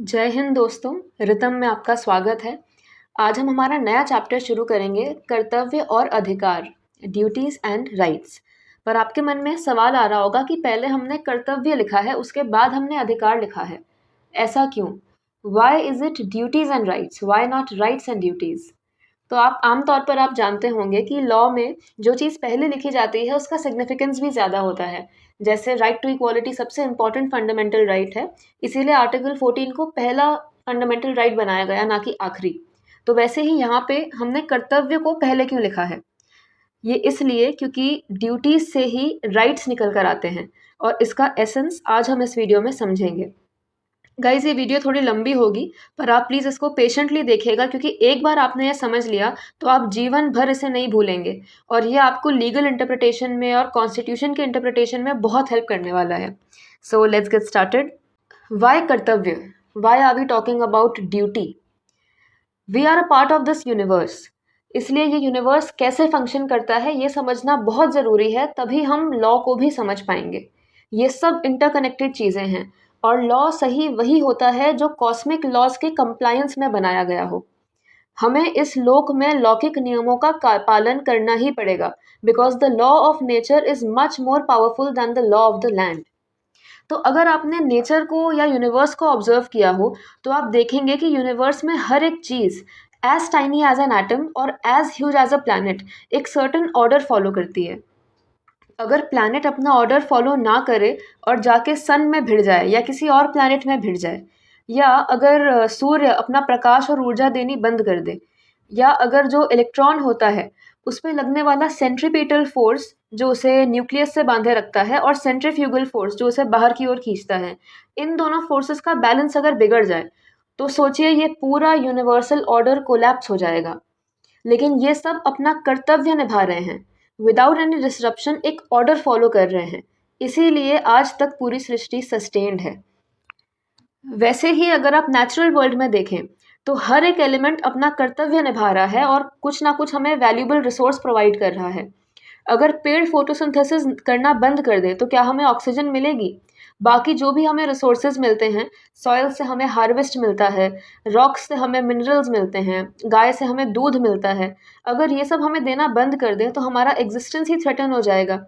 जय हिंद दोस्तों। रितम में आपका स्वागत है। आज हम हमारा नया चैप्टर शुरू करेंगे, कर्तव्य और अधिकार, ड्यूटीज एंड राइट्स। पर आपके मन में सवाल आ रहा होगा कि पहले हमने कर्तव्य लिखा है, उसके बाद हमने अधिकार लिखा है, ऐसा क्यों? Why is it duties and rights, why not rights and duties? तो आप आमतौर पर आप जानते होंगे कि लॉ में जो चीज़ पहले लिखी जाती है उसका सिग्निफिकेंस भी ज़्यादा होता है। जैसे राइट टू इक्वालिटी सबसे इम्पॉर्टेंट फंडामेंटल राइट है, इसीलिए आर्टिकल 14 को पहला फंडामेंटल राइट बनाया गया, ना कि आखिरी। तो वैसे ही यहाँ पे हमने कर्तव्य को पहले क्यों लिखा है? ये इसलिए क्योंकि ड्यूटीज से ही राइट्स निकल कर आते हैं, और इसका एसेंस आज हम इस वीडियो में समझेंगे। गाइज ये वीडियो थोड़ी लंबी होगी, पर आप प्लीज़ इसको पेशेंटली देखिएगा, क्योंकि एक बार आपने ये समझ लिया तो आप जीवन भर इसे नहीं भूलेंगे, और ये आपको लीगल इंटरप्रिटेशन में और कॉन्स्टिट्यूशन के इंटरप्रिटेशन में बहुत हेल्प करने वाला है। So let's get started. Why कर्तव्य? Why are we talking about duty? We are a part of this universe. इसलिए ये यूनिवर्स कैसे फंक्शन करता है ये समझना बहुत ज़रूरी है, तभी हम लॉ को भी समझ पाएंगे। ये सब इंटरकनेक्टेड चीज़ें हैं, और लॉ सही वही होता है जो कॉस्मिक लॉज के कंप्लायंस में बनाया गया हो। हमें इस लोक में लौकिक नियमों का पालन करना ही पड़ेगा, because the law of nature is much more powerful then the law of the land. तो अगर आपने नेचर को या यूनिवर्स को ऑब्जर्व किया हो, तो आप देखेंगे कि यूनिवर्स में हर एक चीज़ as tiny as an atom और as huge as a planet एक सर्टन ऑर्डर फॉलो करती है। अगर प्लैनेट अपना ऑर्डर फॉलो ना करे और जाके सन में भिड़ जाए या किसी और प्लैनेट में भिड़ जाए, या अगर सूर्य अपना प्रकाश और ऊर्जा देनी बंद कर दे, या अगर जो इलेक्ट्रॉन होता है उस पर लगने वाला सेंट्रीपिटल फोर्स जो उसे न्यूक्लियस से बांधे रखता है, और सेंट्रीफ्यूगल फोर्स जो उसे बाहर की ओर खींचता है, इन दोनों फोर्सेस का बैलेंस अगर बिगड़ जाए, तो सोचिए ये पूरा यूनिवर्सल ऑर्डर कोलैप्स हो जाएगा। लेकिन ये सब अपना कर्तव्य निभा रहे हैं, विदाउट एनी डिसरप्शन एक ऑर्डर फॉलो कर रहे हैं, इसीलिए आज तक पूरी सृष्टि सस्टेन्ड है। वैसे ही अगर आप नेचुरल वर्ल्ड में देखें, तो हर एक एलिमेंट अपना कर्तव्य निभा रहा है और कुछ ना कुछ हमें वैल्यूबल रिसोर्स प्रोवाइड कर रहा है। अगर पेड़ फोटोसिंथेसिस करना बंद कर दे तो क्या हमें ऑक्सीजन मिलेगी? बाकी जो भी हमें रिसोर्सेज मिलते हैं, सॉइल से हमें हार्वेस्ट मिलता है, रॉक्स से हमें मिनरल्स मिलते हैं, गाय से हमें दूध मिलता है, अगर ये सब हमें देना बंद कर दें तो हमारा एग्जिस्टेंस ही थ्रेटन हो जाएगा।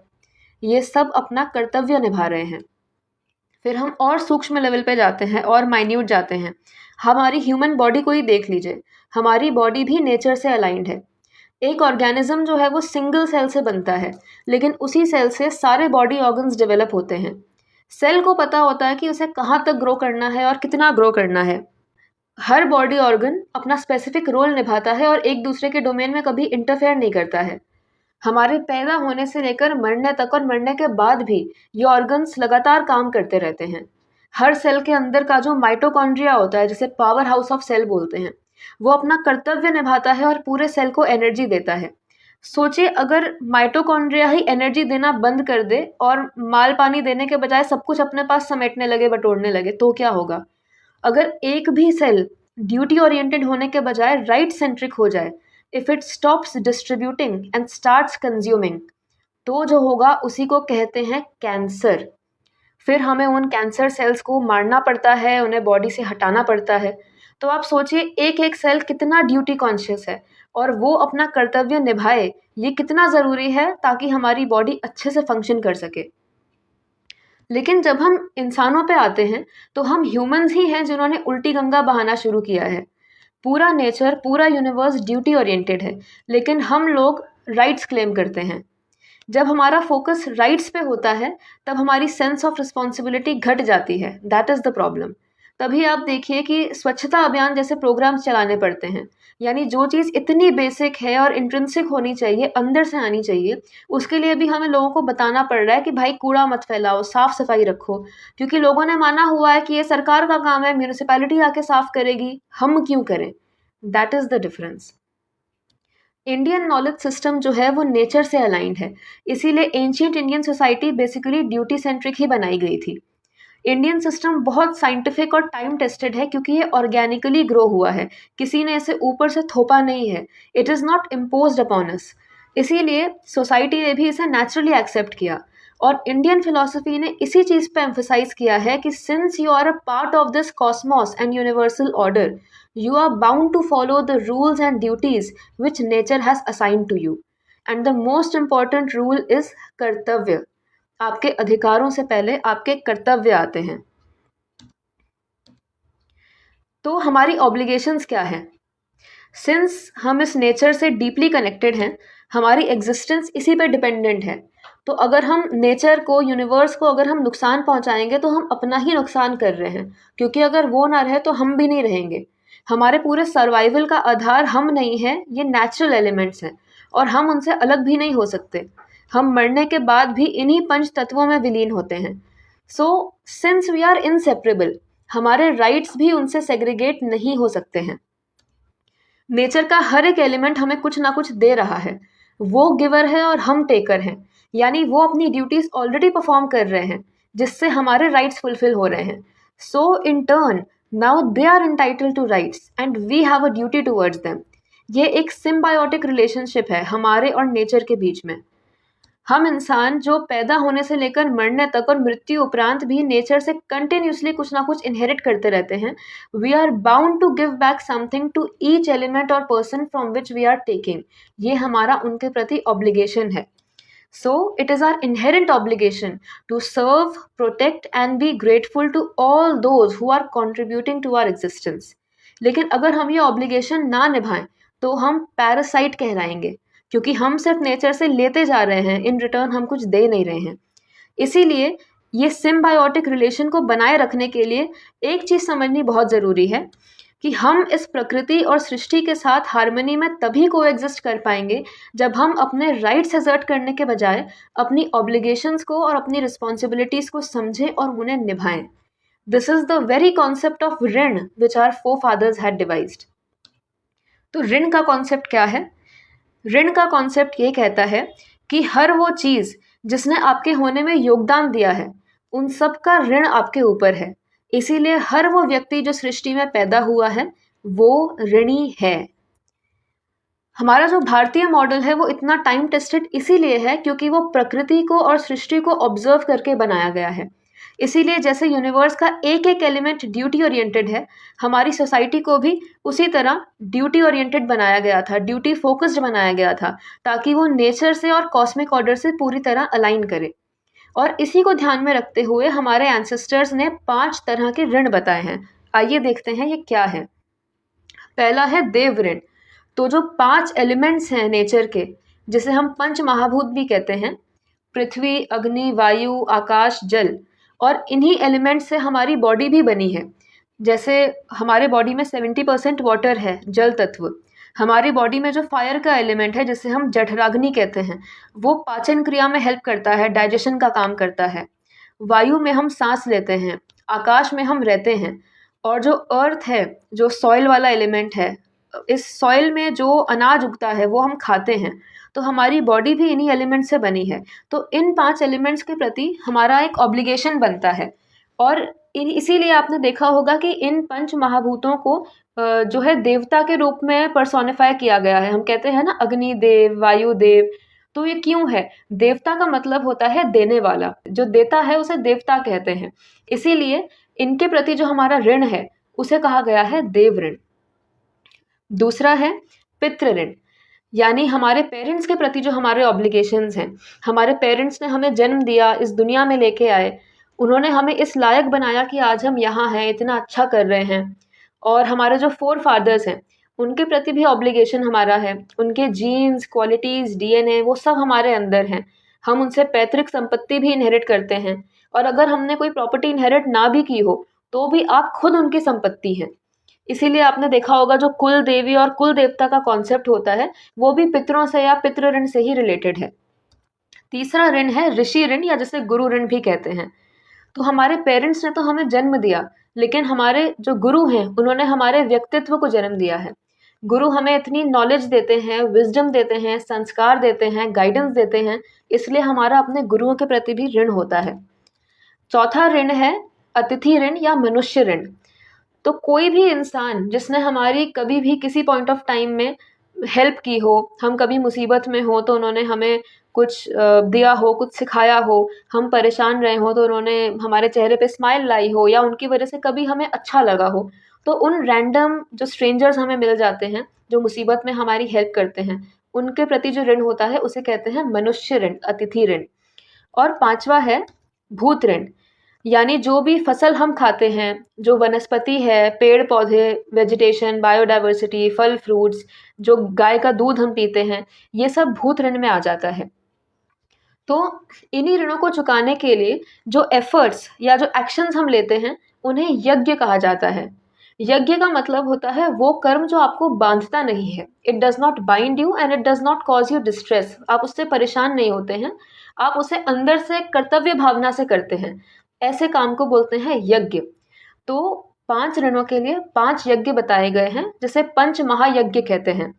ये सब अपना कर्तव्य निभा रहे हैं। फिर हम और सूक्ष्म लेवल पे जाते हैं और माइन्यूट जाते हैं। हमारी ह्यूमन बॉडी को ही देख लीजिए, हमारी बॉडी भी नेचर से अलाइंड है। एक ऑर्गेनिज्म जो है वो सिंगल सेल से बनता है, लेकिन उसी सेल से सारे बॉडी ऑर्गन्स डेवलप होते हैं। सेल को पता होता है कि उसे कहाँ तक ग्रो करना है और कितना ग्रो करना है। हर बॉडी ऑर्गन अपना स्पेसिफिक रोल निभाता है और एक दूसरे के डोमेन में कभी इंटरफेयर नहीं करता है। हमारे पैदा होने से लेकर मरने तक और मरने के बाद भी ये ऑर्गन्स लगातार काम करते रहते हैं। हर सेल के अंदर का जो माइटोकॉन्ड्रिया होता है, जिसे पावर हाउस ऑफ सेल बोलते हैं, वो अपना कर्तव्य निभाता है और पूरे सेल को एनर्जी देता है। सोचिए अगर माइटोकॉन्ड्रिया ही एनर्जी देना बंद कर दे और माल पानी देने के बजाय सब कुछ अपने पास समेटने लगे, बटोरने लगे, तो क्या होगा? अगर एक भी सेल ड्यूटी ओरिएंटेड होने के बजाय राइट सेंट्रिक हो जाए, if it stops distributing and starts consuming, तो जो होगा उसी को कहते हैं कैंसर। फिर हमें उन कैंसर सेल्स को मारना पड़ता है, उन्हें बॉडी से हटाना पड़ता है। तो आप सोचिए एक एक सेल कितना ड्यूटी कॉन्शियस है, और वो अपना कर्तव्य निभाए, ये कितना ज़रूरी है ताकि हमारी बॉडी अच्छे से फंक्शन कर सके। लेकिन जब हम इंसानों पे आते हैं, तो हम ह्यूमंस ही हैं जिन्होंने उल्टी गंगा बहाना शुरू किया है। पूरा नेचर, पूरा यूनिवर्स ड्यूटी ओरिएंटेड है, लेकिन हम लोग राइट्स क्लेम करते हैं। जब हमारा फोकस राइट्स पे होता है, तब हमारी सेंस ऑफ रिस्पॉन्सिबिलिटी घट जाती है। That is the problem. तभी आप देखिए कि स्वच्छता अभियान जैसे प्रोग्राम्स चलाने पड़ते हैं। यानी जो चीज़ इतनी बेसिक है और इंट्रिंसिक होनी चाहिए, अंदर से आनी चाहिए, उसके लिए भी हमें लोगों को बताना पड़ रहा है कि भाई कूड़ा मत फैलाओ, साफ सफाई रखो, क्योंकि लोगों ने माना हुआ है कि ये सरकार का काम है, म्यूनिसिपैलिटी आके साफ करेगी, हम क्यों करें? That is the difference. Indian knowledge system जो है वो नेचर से अलाइंड है, इसीलिए ancient Indian society basically duty centric ही बनाई गई थी। इंडियन सिस्टम बहुत साइंटिफिक और टाइम टेस्टेड है, क्योंकि ये ऑर्गेनिकली ग्रो हुआ है, किसी ने इसे ऊपर से थोपा नहीं है। It is not imposed upon us. इसीलिए सोसाइटी ने भी इसे नेचुरली एक्सेप्ट किया। और इंडियन फिलॉसफी ने इसी चीज़ पे एम्फसाइज किया है कि since you are a part of this cosmos and universal order, you are bound to follow the rules and duties which nature has assigned to you. And the most important rule is कर्तव्य. आपके अधिकारों से पहले आपके कर्तव्य आते हैं. तो हमारी ऑब्लिगेशंस क्या है? सिंस हम इस नेचर से डीपली कनेक्टेड हैं, हमारी एग्जिस्टेंस इसी पे डिपेंडेंट है. तो अगर हम नेचर को, यूनिवर्स को अगर हम नुकसान पहुंचाएंगे तो हम अपना ही नुकसान कर रहे हैं, क्योंकि अगर वो ना रहे तो हम भी नहीं रहेंगे. हमारे पूरे सर्वाइवल का आधार हम नहीं है, ये नेचुरल एलिमेंट्स हैं और हम उनसे अलग भी नहीं हो सकते. हम मरने के बाद भी इन्हीं पंच तत्वों में विलीन होते हैं. So since we are inseparable, हमारे राइट्स भी उनसे सेग्रीगेट नहीं हो सकते हैं. नेचर का हर एक एलिमेंट हमें कुछ ना कुछ दे रहा है. वो गिवर है और हम टेकर हैं, यानी वो अपनी ड्यूटीज ऑलरेडी परफॉर्म कर रहे हैं, जिससे हमारे राइट्स फुलफिल हो रहे हैं. So in turn now they are entitled to rights and we have a duty towards them. ये एक सिम्बायोटिक रिलेशनशिप है हमारे और नेचर के बीच में. हम इंसान जो पैदा होने से लेकर मरने तक और मृत्यु उपरांत भी नेचर से कंटिन्यूसली कुछ ना कुछ इनहेरिट करते रहते हैं. We are bound to give back something to each element और person from which we are taking. ये हमारा उनके प्रति ऑब्लिगेशन है. So it is our inherent obligation to serve, protect and be grateful to all those who are contributing to our existence. लेकिन अगर हम ये ऑब्लिगेशन ना निभाएं तो हम पैरासाइट कहलाएंगे, क्योंकि हम सिर्फ नेचर से लेते जा रहे हैं, इन रिटर्न हम कुछ दे नहीं रहे हैं. इसीलिए ये सिम्बायोटिक रिलेशन को बनाए रखने के लिए एक चीज़ समझनी बहुत ज़रूरी है कि हम इस प्रकृति और सृष्टि के साथ हार्मनी में तभी को एग्जिस्ट कर पाएंगे जब हम अपने राइट्स एजर्ट करने के बजाय अपनी ऑब्लिगेशंस को और अपनी रिस्पॉन्सिबिलिटीज़ को समझें और उन्हें निभाएं. This is the very concept of ऋण which our forefathers had devised. तो ऋण का कॉन्सेप्ट क्या है? ऋण का कॉन्सेप्ट ये कहता है कि हर वो चीज़ जिसने आपके होने में योगदान दिया है, उन सब का ऋण आपके ऊपर है. इसीलिए हर वो व्यक्ति जो सृष्टि में पैदा हुआ है वो ऋणी है. हमारा जो भारतीय मॉडल है वो इतना टाइम टेस्टेड इसीलिए है क्योंकि वो प्रकृति को और सृष्टि को ऑब्जर्व करके बनाया गया है. इसीलिए जैसे यूनिवर्स का एक एक एलिमेंट ड्यूटी ओरिएंटेड है, हमारी सोसाइटी को भी उसी तरह ड्यूटी ओरिएंटेड बनाया गया था, ड्यूटी फोकस्ड बनाया गया था, ताकि वो नेचर से और कॉस्मिक ऑर्डर से पूरी तरह अलाइन करे. और इसी को ध्यान में रखते हुए हमारे एंसेस्टर्स ने 5 तरह के ऋण बताए हैं. आइए देखते हैं ये क्या है. पहला है देव ऋण. तो जो 5 एलिमेंट्स हैं नेचर के, जिसे हम पंच महाभूत भी कहते हैं, पृथ्वी, अग्नि, वायु, आकाश, जल, और इन्हीं एलिमेंट से हमारी बॉडी भी बनी है. जैसे हमारे बॉडी में 70% वाटर है, जल तत्व. हमारी बॉडी में जो फायर का एलिमेंट है, जिसे हम जठराग्नि कहते हैं, वो पाचन क्रिया में हेल्प करता है, डाइजेशन का काम करता है. वायु में हम सांस लेते हैं, आकाश में हम रहते हैं, और जो अर्थ है, जो सॉइल वाला एलिमेंट है, इस सॉइल में जो अनाज उगता है वो हम खाते हैं. तो हमारी बॉडी भी इन्हीं एलिमेंट से बनी है. तो इन 5 एलिमेंट्स के प्रति हमारा एक ऑब्लिगेशन बनता है. और इसीलिए आपने देखा होगा कि इन पंच महाभूतों को जो है देवता के रूप में पर्सोनिफाई किया गया है. हम कहते हैं ना अग्नि देव, वायु देव. तो ये क्यों है? देवता का मतलब होता है देने वाला. जो देता है उसे देवता कहते हैं. इसीलिए इनके प्रति जो हमारा ऋण है उसे कहा गया है देव ऋण. दूसरा है पितृ ऋण, यानी हमारे पेरेंट्स के प्रति जो हमारे ऑब्लिगेशंस हैं. हमारे पेरेंट्स ने हमें जन्म दिया, इस दुनिया में लेके आए, उन्होंने हमें इस लायक बनाया कि आज हम यहाँ हैं, इतना अच्छा कर रहे हैं. और हमारे जो फोर फादर्स हैं उनके प्रति भी ऑब्लिगेशन हमारा है. उनके जीन्स, क्वालिटीज़, डीएनए वो सब हमारे अंदर हैं. हम उनसे पैतृक संपत्ति भी इनहेरिट करते हैं. और अगर हमने कोई प्रॉपर्टी इनहेरिट ना भी की हो तो भी आप खुद उनकी संपत्ति हैं. इसीलिए आपने देखा होगा जो कुल देवी और कुल देवता का कॉन्सेप्ट होता है वो भी पितरों से या पितृ ऋण से ही रिलेटेड है. तीसरा ऋण है ऋषि ऋण, या जिसे गुरु ऋण भी कहते हैं. तो हमारे पेरेंट्स ने तो हमें जन्म दिया, लेकिन हमारे जो गुरु हैं उन्होंने हमारे व्यक्तित्व को जन्म दिया है. गुरु हमें इतनी नॉलेज देते हैं, विजडम देते हैं, संस्कार देते हैं, गाइडेंस देते हैं, इसलिए हमारा अपने गुरुओं के प्रति भी ऋण होता है. चौथा ऋण है अतिथि ऋण या मनुष्य ऋण. तो कोई भी इंसान जिसने हमारी कभी भी किसी पॉइंट ऑफ टाइम में हेल्प की हो, हम कभी मुसीबत में हो तो उन्होंने हमें कुछ दिया हो, कुछ सिखाया हो, हम परेशान रहे हों तो उन्होंने हमारे चेहरे पे स्माइल लाई हो, या उनकी वजह से कभी हमें अच्छा लगा हो, तो उन रैंडम जो स्ट्रेंजर्स हमें मिल जाते हैं, जो मुसीबत में हमारी हेल्प करते हैं, उनके प्रति जो ऋण होता है उसे कहते हैं मनुष्य ऋण, अतिथि ऋण। और पाँचवा है भूत ऋण, यानी जो भी फसल हम खाते हैं, जो वनस्पति है, पेड़-पौधे, वेजिटेशन, बायोडायवर्सिटी, फल फ्रूट्स, जो गाय का दूध हम पीते हैं, ये सब भूत ऋण में आ जाता है। तो इन्हीं ऋणों को चुकाने के लिए जो एफर्ट्स या जो एक्शंस हम लेते हैं, उन्हें यज्ञ कहा जाता है। यज्ञ का मतलब होता है वो कर्म जो आपको बांधता नहीं है। It does not bind you and it does not cause you distress. आप उससे परेशान नहीं होते हैं, आप उसे अंदर से कर्तव्य भावना से करते हैं। ऐसे काम को बोलते हैं यज्ञ। तो 5 ऋणों के लिए 5 यज्ञ बताए गए हैं, जिसे पंच महायज्ञ कहते हैं।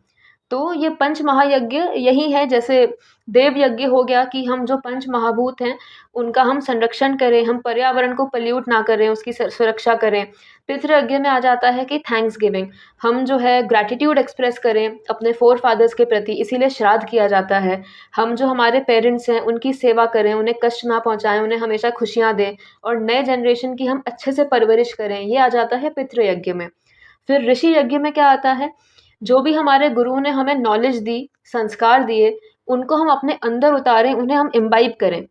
तो ये पंच महायज्ञ यही है, जैसे देव यज्ञ हो गया कि हम जो पंच महाभूत हैं, उनका हम संरक्षण करें, हम पर्यावरण को पल्यूट ना करें, उसकी सुरक्षा करें। पितृ यज्ञ में आ जाता है कि थैंक्स गिविंग, हम जो है ग्रैटिट्यूड एक्सप्रेस करें अपने फोर फादर्स के प्रति, इसीलिए श्राद्ध किया जाता है। हम जो हमारे पेरेंट्स हैं उनकी सेवा करें, उन्हें कष्ट ना पहुँचाएँ, उन्हें हमेशा खुशियाँ दें, और नए जनरेशन की हम अच्छे से परवरिश करें, ये आ जाता है पितृ यज्ञ में। फिर ऋषि यज्ञ में क्या आता है, जो भी हमारे गुरुओं ने हमें नॉलेज दी, संस्कार दिए, उनको हम अपने अंदर उतारें, उन्हें हम इम्बाइब करें,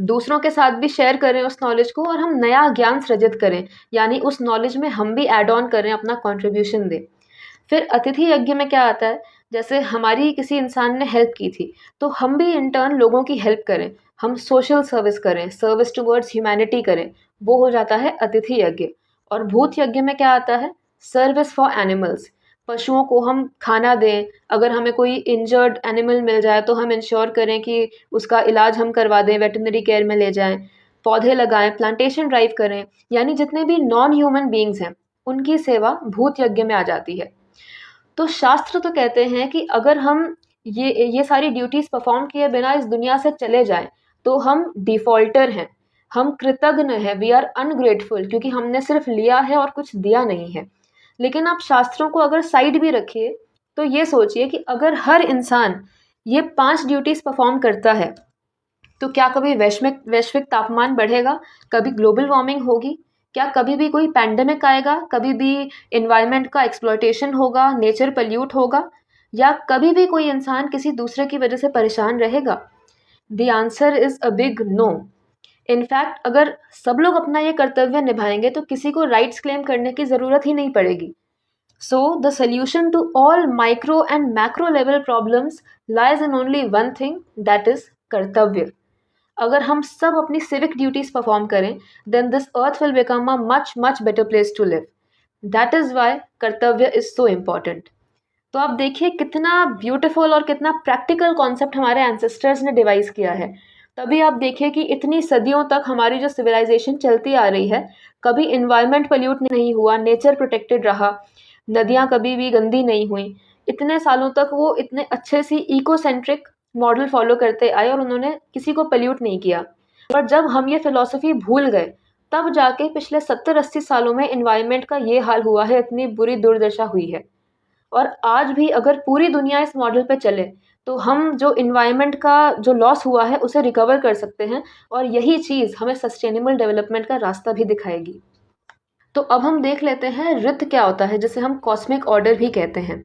दूसरों के साथ भी शेयर करें उस नॉलेज को, और हम नया ज्ञान सृजित करें, यानी उस नॉलेज में हम भी ऐड ऑन करें, अपना कंट्रीब्यूशन दें। फिर अतिथि यज्ञ में क्या आता है, जैसे हमारी किसी इंसान ने हेल्प की थी, तो हम भी इन टर्न लोगों की हेल्प करें, हम सोशल सर्विस करें, सर्विस टुवर्ड्स ह्यूमैनिटी करें, वो हो जाता है अतिथि यज्ञ। और भूत यज्ञ में क्या आता है, सर्विस फॉर एनिमल्स, पशुओं को हम खाना दें, अगर हमें कोई इंजर्ड एनिमल मिल जाए तो हम इंश्योर करें कि उसका इलाज हम करवा दें, वेटरनरी केयर में ले जाएं, पौधे लगाएं, प्लांटेशन ड्राइव करें, यानी जितने भी नॉन ह्यूमन बीइंग्स हैं उनकी सेवा भूत यज्ञ में आ जाती है। तो शास्त्र तो कहते हैं कि अगर हम ये सारी ड्यूटीज़ परफॉर्म किए बिना इस दुनिया से चले जाएं, तो हम डिफ़ॉल्टर हैं, हम कृतघ्न हैं, वी आर अनग्रेटफुल, क्योंकि हमने सिर्फ लिया है और कुछ दिया नहीं है। लेकिन आप शास्त्रों को अगर साइड भी रखिए, तो ये सोचिए कि अगर हर इंसान ये 5 ड्यूटीज़ परफॉर्म करता है, तो क्या कभी वैश्विक वैश्विक तापमान बढ़ेगा? कभी ग्लोबल वार्मिंग होगी? क्या कभी भी कोई पैंडेमिक आएगा? कभी भी एनवायरनमेंट का एक्सप्लॉयटेशन होगा, नेचर पल्यूट होगा? या कभी भी कोई इंसान किसी दूसरे की वजह से परेशान रहेगा? The answer is a big no. In fact अगर सब लोग अपना ये कर्तव्य निभाएंगे तो किसी को राइट्स क्लेम करने की ज़रूरत ही नहीं पड़ेगी। So, the solution to all micro and macro level problems lies in only one thing, that is कर्तव्य। अगर हम सब अपनी civic duties perform करें, then this earth will become a much better place to live. That is why कर्तव्य is so important. तो आप देखिए कितना ब्यूटीफुल और कितना प्रैक्टिकल कॉन्सेप्ट हमारे एंसेस्टर्स ने डिवाइस किया है। तभी आप देखिए कि इतनी सदियों तक हमारी जो सिविलाइजेशन चलती आ रही है, कभी इन्वायरमेंट पोल्यूट नहीं हुआ, नेचर प्रोटेक्टेड रहा, नदियाँ कभी भी गंदी नहीं हुई। इतने सालों तक वो इतने अच्छे सी इको सेंट्रिक मॉडल फॉलो करते आए और उन्होंने किसी को पोल्यूट नहीं किया। पर जब हम ये फिलॉसफी भूल गए, तब जाके पिछले 70-80 सालों में इन्वायरमेंट का ये हाल हुआ है, इतनी बुरी दुर्दशा हुई है। और आज भी अगर पूरी दुनिया इस मॉडल पे चले, तो हम जो इन्वायरमेंट का जो लॉस हुआ है उसे रिकवर कर सकते हैं, और यही चीज़ हमें सस्टेनेबल डेवलपमेंट का रास्ता भी दिखाएगी। तो अब हम देख लेते हैं ऋत क्या होता है, जिसे हम कॉस्मिक ऑर्डर भी कहते हैं।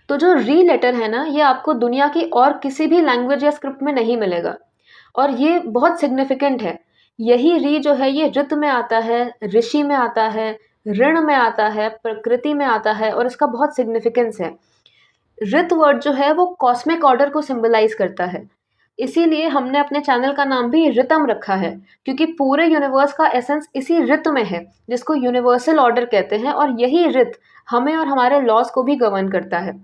तो जो री लेटर है ना, ये आपको दुनिया की और किसी भी लैंग्वेज या स्क्रिप्ट में नहीं मिलेगा, और ये बहुत सिग्निफिकेंट है। यही री जो है ये ऋत में आता है, ऋषि में आता है, ऋण में आता है, प्रकृति में आता है, और इसका बहुत सिग्निफिकेंस है। ऋत वर्ड जो है वो कॉस्मिक ऑर्डर को सिंबलाइज करता है, इसीलिए हमने अपने चैनल का नाम भी ऋतम रखा है, क्योंकि पूरे यूनिवर्स का एसेंस इसी ऋत में है, जिसको यूनिवर्सल ऑर्डर कहते हैं, और यही ऋत हमें और हमारे लॉज को भी गवर्न करता है।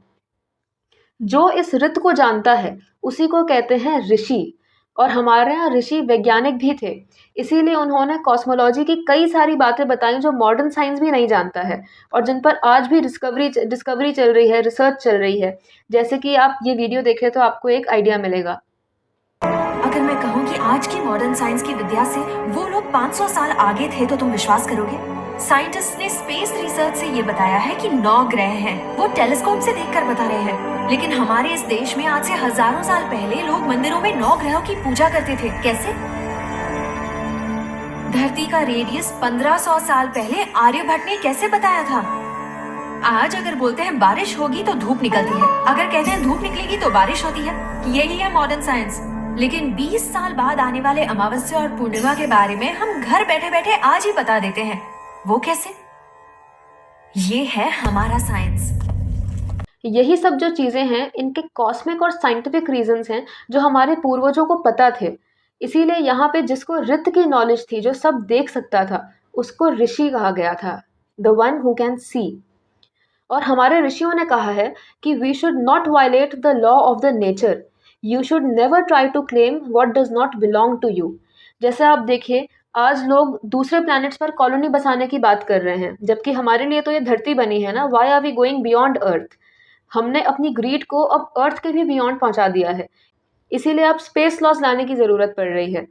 जो इस ऋत को जानता है उसी को कहते हैं ऋषि, और हमारे यहाँ ऋषि वैज्ञानिक भी थे, इसीलिए उन्होंने कॉस्मोलॉजी की कई सारी बातें बताई जो मॉडर्न साइंस भी नहीं जानता है, और जिन पर आज भी डिस्कवरी चल रही है, रिसर्च चल रही है। जैसे कि आप ये वीडियो देखें तो आपको एक आइडिया मिलेगा। अगर मैं कहूँ कि आज की मॉडर्न साइंस की विद्या से वो लोग 500 साल आगे थे, तो तुम विश्वास करोगे? साइंटिस्ट ने स्पेस रिसर्च से ये बताया है कि 9 ग्रह हैं। वो टेलीस्कोप से देखकर बता रहे हैं। लेकिन हमारे इस देश में आज से हजारों साल पहले लोग मंदिरों में 9 ग्रहों की पूजा करते थे। कैसे? धरती का रेडियस 1500 साल पहले आर्यभट्ट ने कैसे बताया था? आज अगर बोलते हैं बारिश होगी तो धूप निकलती है, अगर कहते हैं धूप निकलेगी तो बारिश होती है। यही है मॉडर्न साइंस। लेकिन 20 साल बाद आने वाले अमावस्या और पूर्णिमा के बारे में हम घर बैठे बैठे आज ही बता देते हैं। वो कैसे? ये है हमारा साइंस। यही सब जो चीज़ें हैं, इनके कॉस्मिक और साइंटिफिक रीजंस हैं जो हमारे पूर्वजों को पता थे। इसीलिए यहाँ पे जिसको ऋत की नॉलेज थी, जो सब देख सकता था, उसको ऋषि कहा गया था, the one who can see. और हमारे ऋषियों ने कहा है कि we should not violate the law of the nature, you should never try to claim what does not belong to you. जैसे आप देखिए, आज लोग दूसरे प्लैनेट्स पर कॉलोनी बसाने की बात कर रहे हैं, जबकि हमारे लिए तो ये धरती बनी है ना। Why are we going beyond earth? हमने अपनी ग्रीड को अब अर्थ के भी बियॉन्ड पहुंचा दिया है। इसीलिए अब स्पेस लॉस लाने की ज़रूरत पड़ रही है।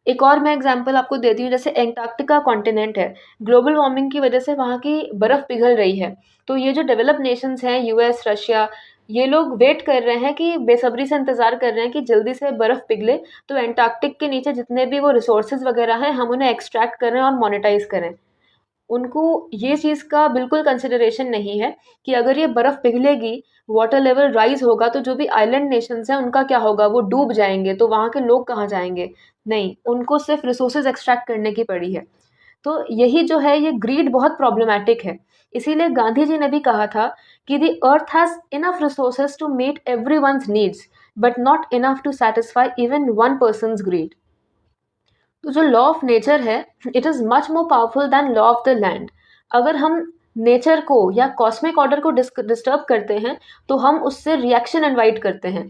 एक और मैं एग्जांपल आपको देती हूँ, जैसे एंटार्क्टिका कॉन्टिनेंट है, ग्लोबल वार्मिंग की वजह से वहाँ की बर्फ़ पिघल रही है। तो ये जो डेवलप नेशंस हैं, यूएस, रशिया, ये लोग वेट कर रहे हैं, कि बेसब्री से इंतज़ार कर रहे हैं कि जल्दी से बर्फ़ पिघले तो एंटार्क्टिक के नीचे जितने भी वो रिसोर्सेज वगैरह हैं, हम उन्हें एक्सट्रैक्ट करें और मोनेटाइज करें। उनको ये चीज़ का बिल्कुल कंसिडरेशन नहीं है कि अगर ये बर्फ़ पिघलेगी, वाटर लेवल राइज़ होगा, तो जो भी आइलैंड नेशंस हैं उनका क्या होगा? वो डूब जाएंगे, तो वहाँ के लोग कहाँ जाएंगे? नहीं, उनको सिर्फ रिसोर्सेज एक्सट्रैक्ट करने की पड़ी है। तो यही जो है, ये ग्रीड बहुत प्रॉब्लमैटिक है। इसीलिए गांधी जी ने भी कहा था कि the earth has enough resources to meet everyone's needs, but not enough to satisfy even one person's greed. तो जो लॉ ऑफ नेचर है, it is much more powerful than law of the land. अगर हम nature को या cosmic order को disturb करते हैं, तो हम उससे रिएक्शन इनवाइट करते हैं।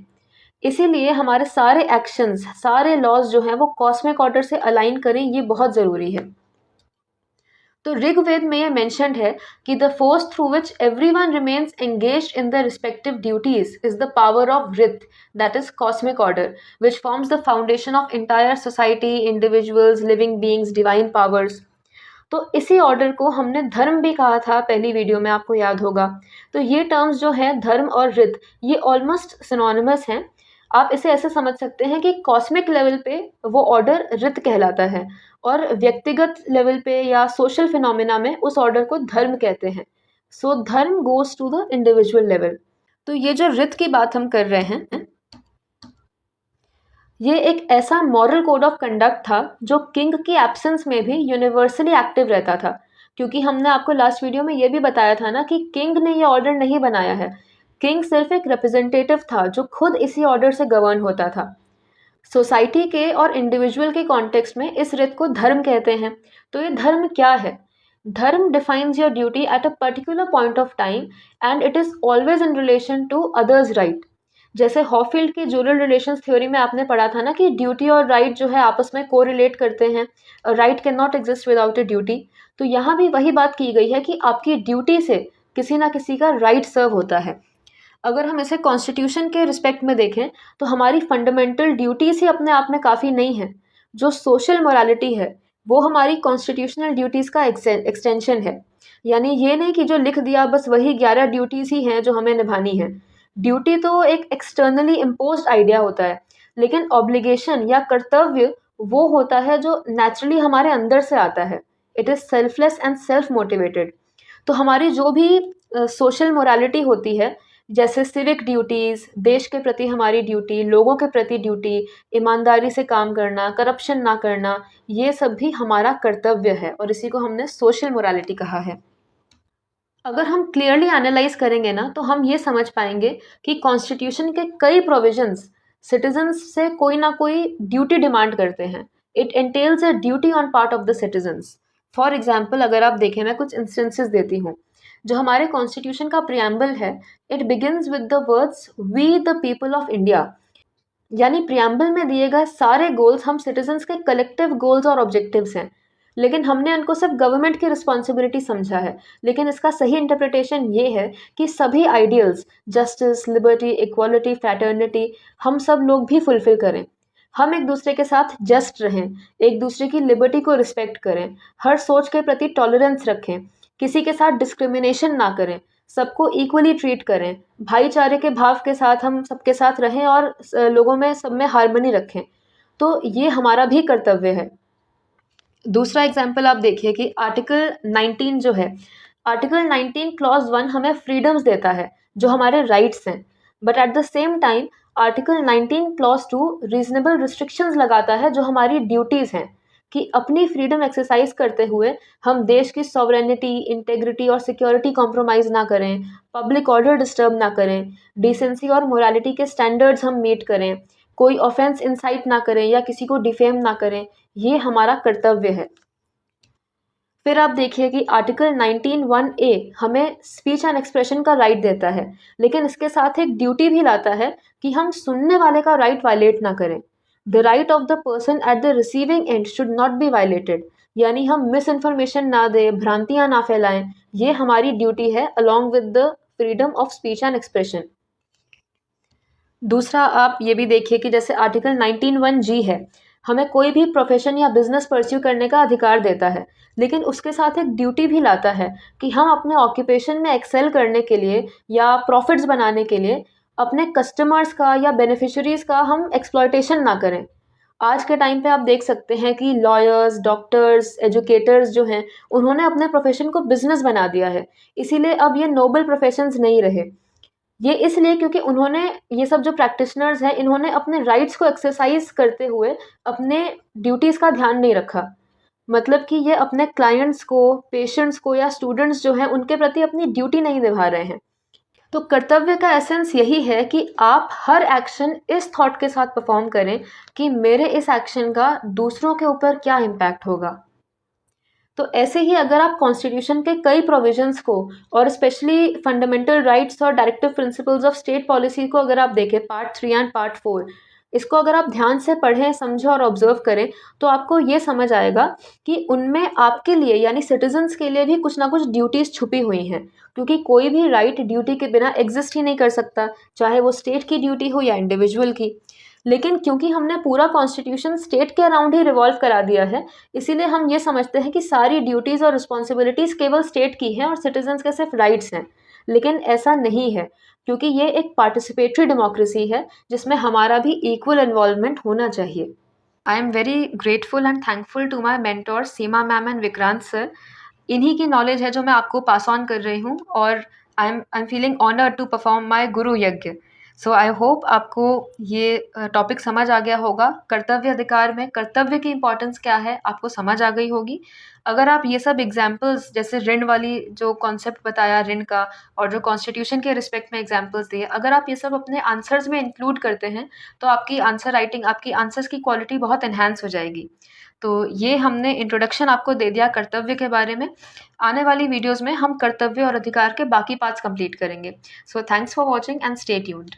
इसीलिए हमारे सारे एक्शंस, सारे लॉज जो हैं, वो कॉस्मिक ऑर्डर से अलाइन करें, ये बहुत ज़रूरी है। तो ऋग्वेद में ये मेंशन्ड है कि the force through which everyone remains engaged in the respective duties is the power of rita, that is cosmic order, which forms the foundation of entire society, individuals, living beings, divine powers. तो इसी order को हमने धर्म भी कहा था पहली video में, आपको याद होगा। तो ये टर्म्स जो हैं, धर्म और ऋत, ये ऑलमोस्ट सिनोनिमस हैं। आप इसे ऐसे समझ सकते हैं कि कॉस्मिक लेवल पे वो ऑर्डर ऋत कहलाता है, और व्यक्तिगत लेवल पे या सोशल फिनोमिना में उस ऑर्डर को धर्म कहते हैं। So dharma goes to the individual level. तो ये जो ऋत की बात हम कर रहे हैं, ये एक ऐसा मॉरल कोड ऑफ कंडक्ट था जो किंग की एब्सेंस में भी यूनिवर्सली एक्टिव रहता था। क्योंकि हमने आपको लास्ट वीडियो में ये भी बताया था ना कि किंग ने ये ऑर्डर नहीं बनाया है। किंग सिर्फ एक रिप्रेजेंटेटिव था जो खुद इसी ऑर्डर से गवर्न होता था। सोसाइटी के और इंडिविजुअल के कॉन्टेक्स्ट में इस रीत को धर्म कहते हैं। तो ये धर्म क्या है? Dharma defines your duty at a particular point of time and it is always in relation to others right. जैसे हॉफील्ड की ड्यूरल रिलेशंस थ्योरी में आपने पढ़ा था ना कि ड्यूटी और राइट जो है आपस में कोरिलेट करते हैं, right can not exist without a duty. तो यहाँ भी वही बात की गई है कि आपकी ड्यूटी से किसी ना किसी का राइट सर्व होता है। अगर हम इसे कॉन्स्टिट्यूशन के रिस्पेक्ट में देखें, तो हमारी फंडामेंटल ड्यूटीज़ ही अपने आप में काफ़ी नहीं है। जो सोशल मोरालिटी है, वो हमारी कॉन्स्टिट्यूशनल ड्यूटीज़ का एक्सटेंशन है। यानी ये नहीं कि जो लिख दिया बस वही 11 ड्यूटीज़ ही हैं जो हमें निभानी है। ड्यूटी तो एक एक्सटर्नली इम्पोज्ड आइडिया होता है, लेकिन ऑब्लिगेशन या कर्तव्य वो होता है जो नेचुरली हमारे अंदर से आता है। It is selfless and self motivated. तो हमारी जो भी सोशल मोरालिटी होती है, जैसे सिविक ड्यूटीज़, देश के प्रति हमारी ड्यूटी, लोगों के प्रति ड्यूटी, ईमानदारी से काम करना, करप्शन ना करना, ये सब भी हमारा कर्तव्य है, और इसी को हमने सोशल मोरालिटी कहा है। अगर हम क्लियरली एनालाइज करेंगे ना, तो हम ये समझ पाएंगे कि कॉन्स्टिट्यूशन के कई प्रोविजंस सिटीजन्स से कोई ना कोई ड्यूटी डिमांड करते हैं। It एंटेल्स a duty on part of the citizens. For example, अगर आप देखें, मैं कुछ इंस्टेंसेस देती हूँ। जो हमारे कॉन्स्टिट्यूशन का प्रियम्बल है, it begins with the words we the people of India. यानी प्रियम्बल में दिए गए सारे गोल्स हम सिटीजन्स के कलेक्टिव गोल्स और ऑब्जेक्टिव्स हैं, लेकिन हमने उनको सिर्फ गवर्नमेंट की रिस्पॉन्सिबिलिटी समझा है। लेकिन इसका सही इंटरप्रिटेशन ये है कि सभी ideals, justice, liberty, equality, fraternity, हम सब लोग भी फुलफिल करें। हम एक दूसरे के साथ जस्ट रहें, एक दूसरे की लिबर्टी को रिस्पेक्ट करें, हर सोच के प्रति टॉलरेंस रखें, किसी के साथ डिस्क्रिमिनेशन ना करें, सबको इक्वली ट्रीट करें, भाईचारे के भाव के साथ हम सबके साथ रहें और लोगों में सब में हार्मनी रखें। तो ये हमारा भी कर्तव्य है। दूसरा एग्जाम्पल आप देखिए कि आर्टिकल 19 जो है, आर्टिकल 19 क्लॉज 1 हमें फ्रीडम्स देता है जो हमारे राइट्स हैं, but at the same time article 19 clause 2 reasonable restrictions लगाता है जो हमारी ड्यूटीज़ हैं कि अपनी फ्रीडम एक्सरसाइज करते हुए हम देश की सॉवरेनिटी, इंटेग्रिटी और सिक्योरिटी कॉम्प्रोमाइज़ ना करें, पब्लिक ऑर्डर डिस्टर्ब ना करें, डिसेंसी और मोरालिटी के स्टैंडर्ड्स हम मीट करें, कोई ऑफेंस इंसाइट ना करें या किसी को डिफेम ना करें। ये हमारा कर्तव्य है। फिर आप देखिए कि आर्टिकल 19(1)(a हमें स्पीच एंड एक्सप्रेशन का राइट देता है, लेकिन इसके साथ एक ड्यूटी भी लाता है कि हम सुनने वाले का राइट वायलेट ना करें। The right of the person at the receiving end should not be violated, यानी हम मिस इन्फॉर्मेशन ना दें, भ्रांतियां ना फैलाएं। ये हमारी ड्यूटी है along with the freedom of speech and expression. दूसरा आप ये भी देखिए कि जैसे आर्टिकल 19(1)(g है, हमें कोई भी प्रोफेशन या बिजनेस परस्यू करने का अधिकार देता है, लेकिन उसके साथ एक ड्यूटी भी लाता है कि हम अपने ऑक्यूपेशन में एक्सेल करने के लिए या प्रॉफिट्स बनाने के लिए अपने कस्टमर्स का या बेनिफिशरीज का हम एक्सप्लॉयटेशन ना करें। आज के टाइम पे आप देख सकते हैं कि लॉयर्स, डॉक्टर्स, एजुकेटर्स जो हैं, उन्होंने अपने प्रोफेशन को बिजनेस बना दिया है। इसीलिए अब ये नोबल प्रोफेशंस नहीं रहे। ये इसलिए क्योंकि उन्होंने, ये सब जो प्रैक्टिशनर्स हैं, इन्होंने अपने राइट्स को एक्सरसाइज करते हुए अपने ड्यूटीज़ का ध्यान नहीं रखा। मतलब कि ये अपने क्लाइंट्स को, पेशेंट्स को या स्टूडेंट्स जो हैं उनके प्रति अपनी ड्यूटी नहीं निभा रहे हैं। तो कर्तव्य का एसेंस यही है कि आप हर एक्शन इस थॉट के साथ परफॉर्म करें कि मेरे इस एक्शन का दूसरों के ऊपर क्या इम्पैक्ट होगा। तो ऐसे ही अगर आप कॉन्स्टिट्यूशन के कई प्रोविजंस को और स्पेशली फंडामेंटल राइट्स और directive principles of state policy को अगर आप देखें, पार्ट 3 एंड पार्ट 4, इसको अगर आप ध्यान से पढ़ें, समझें और ऑब्जर्व करें, तो आपको ये समझ आएगा कि उनमें आपके लिए यानी सिटीजन्स के लिए भी कुछ ना कुछ ड्यूटीज़ छुपी हुई हैं, क्योंकि कोई भी राइट ड्यूटी के बिना एग्जिस्ट ही नहीं कर सकता, चाहे वो स्टेट की ड्यूटी हो या इंडिविजुअल की। लेकिन क्योंकि हमने पूरा कॉन्स्टिट्यूशन स्टेट के अराउंड ही रिवॉल्व करा दिया है, इसीलिए हम ये समझते हैं कि सारी ड्यूटीज़ और रिस्पॉन्सिबिलिटीज़ केवल स्टेट की हैं और सिटीजन्स के सिर्फ राइट्स हैं। लेकिन ऐसा नहीं है, क्योंकि ये एक पार्टिसिपेटरी डेमोक्रेसी है जिसमें हमारा भी इक्वल इन्वॉल्वमेंट होना चाहिए। I am very grateful and thankful to my mentor Seema ma'am and Vikrant sir. इन्हीं की नॉलेज है जो मैं आपको पास ऑन कर रही हूँ, और I am feeling honoured to perform my guru yagya. So I hope आपको ये टॉपिक समझ आ गया होगा। कर्तव्य अधिकार में कर्तव्य की इम्पोर्टेंस क्या है आपको समझ आ गई होगी। अगर आप ये सब एग्जाम्पल्स, जैसे ऋण वाली जो कॉन्सेप्ट बताया ऋण का, और जो कॉन्स्टिट्यूशन के रिस्पेक्ट में एग्जाम्पल्स दिए, अगर आप ये सब अपने आंसर्स में इंक्लूड करते हैं तो आपकी आंसर राइटिंग, आपकी आंसर्स की क्वालिटी बहुत एनहांस हो जाएगी। तो ये हमने इंट्रोडक्शन आपको दे दिया कर्तव्य के बारे में। आने वाली वीडियोज़ में हम कर्तव्य और अधिकार के बाकी पार्ट्स कंप्लीट करेंगे। So thanks for watching and stay tuned.